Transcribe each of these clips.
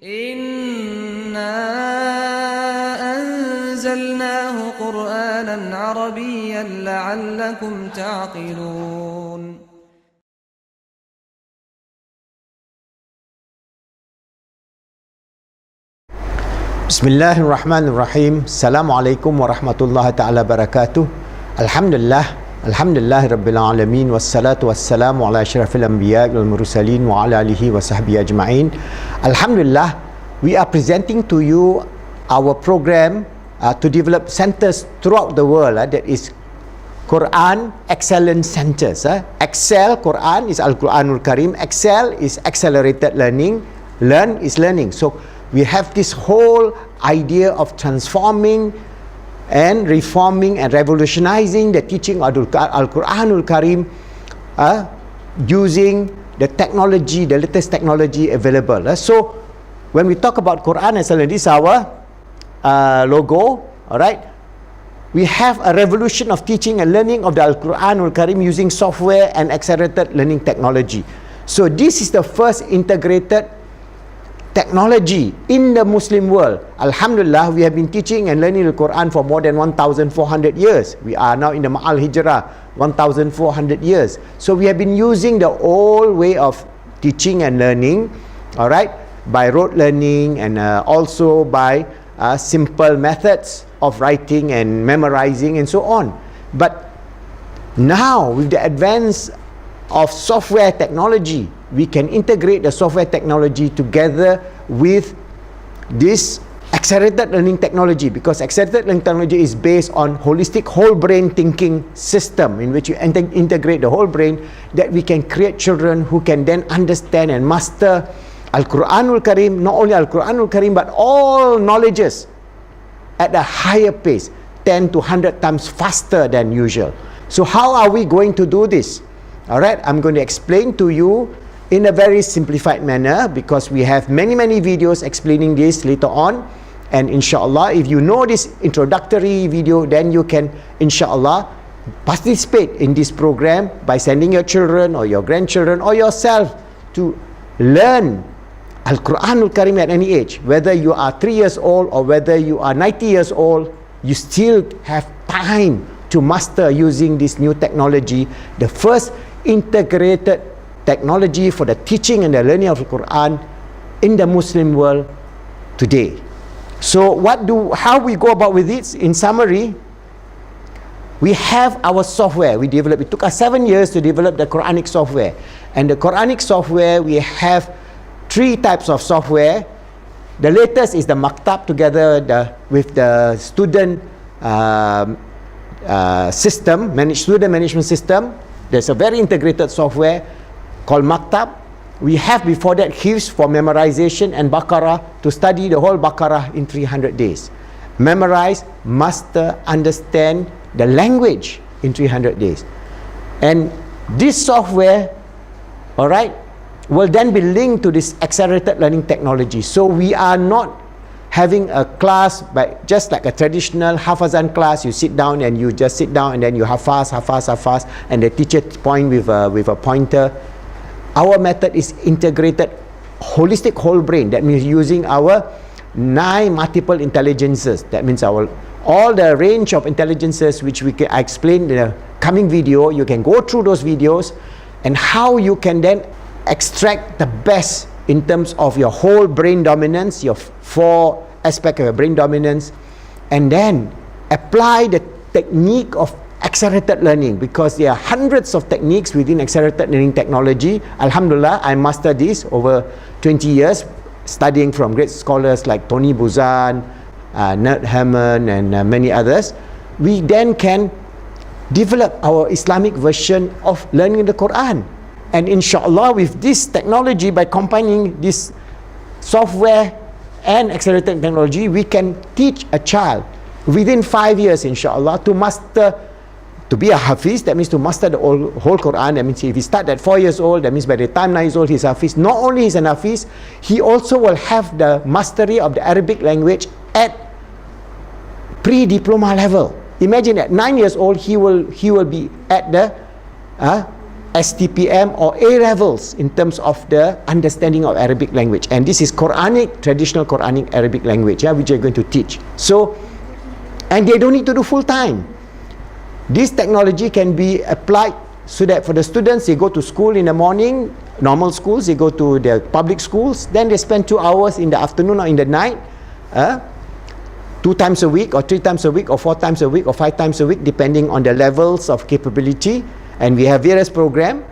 إنا أنزلناه قرآنا عربيا لعلكم تعقلون. Bismillahirrahmanirrahim. Assalamualaikum warahmatullahi taala wabarakatuh. Alhamdulillah rabbil alamin wassalatu wassalamu ala asyrafil anbiya wal mursalin wa ala alihi wa sahbihi ajma'in. Alhamdulillah, we are presenting to you our program to develop centers throughout the world, that is Quran Excellence Centers. Excel Quran is Al-Quranul Karim. Excel is accelerated learning. Learn is learning. So we have this whole idea of transforming and reforming and revolutionizing the teaching of Al-Quranul Karim using the technology, the latest technology available. So when we talk about Quran Excellence, this is our logo, alright? We have a revolution of teaching and learning of the Al-Quranul Karim using software and accelerated learning technology. So this is the first integrated technology in the Muslim world. Alhamdulillah, we have been teaching and learning the Quran for more than 1,400 years. We are now in the Ma'al Hijrah, 1,400 years. So we have been using the old way of teaching and learning, alright, by rote learning and also by simple methods of writing and memorizing and so on. But now with the advance of software technology, we can integrate the software technology together with this accelerated learning technology, because accelerated learning technology is based on holistic whole brain thinking system, in which you integrate the whole brain, that we can create children who can then understand and master Al-Quranul Karim, not only Al-Quranul Karim but all knowledges at a higher pace, 10 to 100 times faster than usual. So how are we going to do this? Alright, I'm going to explain to you in a very simplified manner, because we have many videos explaining this later on. And inshallah, if you know this introductory video, then you can inshallah participate in this program by sending your children or your grandchildren or yourself to learn Al-Quranul Karim at any age. Whether you are 3 years old or whether you are 90 years old, you still have time to master using this new technology, the first integrated technology for the teaching and the learning of the Quran in the Muslim world today. So how we go about with it? In summary, we have our software we developed. It took us 7 years to develop the Quranic software. And the Quranic software, we have 3 types of software. The latest is the Maktab, together with the student student management system. There's a very integrated software called Maktab. We have before that Hifz for memorization and Baqarah, to study the whole Baqarah in 300 days. Memorize, master, understand the language in 300 days. And this software, alright, will then be linked to this accelerated learning technology. So we are not having a class by just like a traditional Hafazan class. You sit down and you just sit down and then you hafaz, and the teacher point with a pointer. Our method is integrated holistic whole brain. That means using our 9 multiple intelligences. That means all the range of intelligences which I explained in the coming video. You can go through those videos and how you can then extract the best in terms of your whole brain dominance, your 4 aspects of your brain dominance, and then apply the technique of accelerated learning, because there are hundreds of techniques within accelerated learning technology. Alhamdulillah, I mastered this over 20 years, studying from great scholars like Tony Buzan, Nerd Hammond, and many others. We then can develop our Islamic version of learning the Quran. And inshallah, with this technology, by combining this software and accelerated technology, we can teach a child within 5 years, inshallah, to be a Hafiz. That means to master the whole Quran. That means if he starts at 4 years old, that means by the time 9 years old, he's a Hafiz. Not only is an Hafiz, he also will have the mastery of the Arabic language at pre-diploma level. Imagine at 9 years old, he will be at the STPM or A levels in terms of the understanding of Arabic language, and this is Quranic, traditional Quranic Arabic language, which you're going to teach. So, and they don't need to do full time. This technology can be applied so that for the students, they go to school in the morning, normal schools, they go to the public schools, then they spend 2 hours in the afternoon or in the night, 2 times a week or 3 times a week or 4 times a week or 5 times a week, depending on the levels of capability. And we have various programs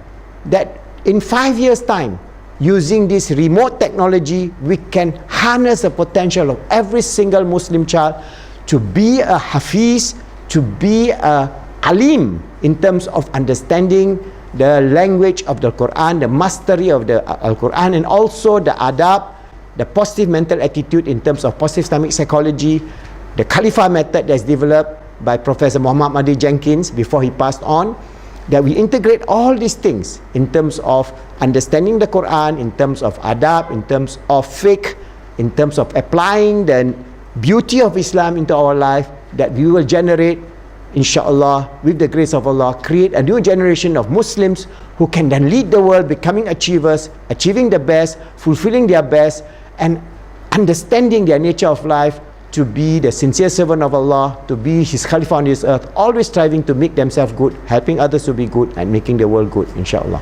that in 5 years time, using this remote technology, we can harness the potential of every single Muslim child to be a hafiz, to be a alim in terms of understanding the language of the Quran, the mastery of the Al-Quran, and also the adab, the positive mental attitude in terms of positive Islamic psychology, the Khalifa method that's developed by Professor Muhammad Mahdi Jenkins before he passed on, that we integrate all these things in terms of understanding the Quran, in terms of adab, in terms of fiqh, in terms of applying the beauty of Islam into our life, that we will generate, inshallah, with the grace of Allah, create a new generation of Muslims who can then lead the world, becoming achievers, achieving the best, fulfilling their best, and understanding their nature of life to be the sincere servant of Allah, to be His Khalifa on this earth, always striving to make themselves good, helping others to be good, and making the world good, inshallah.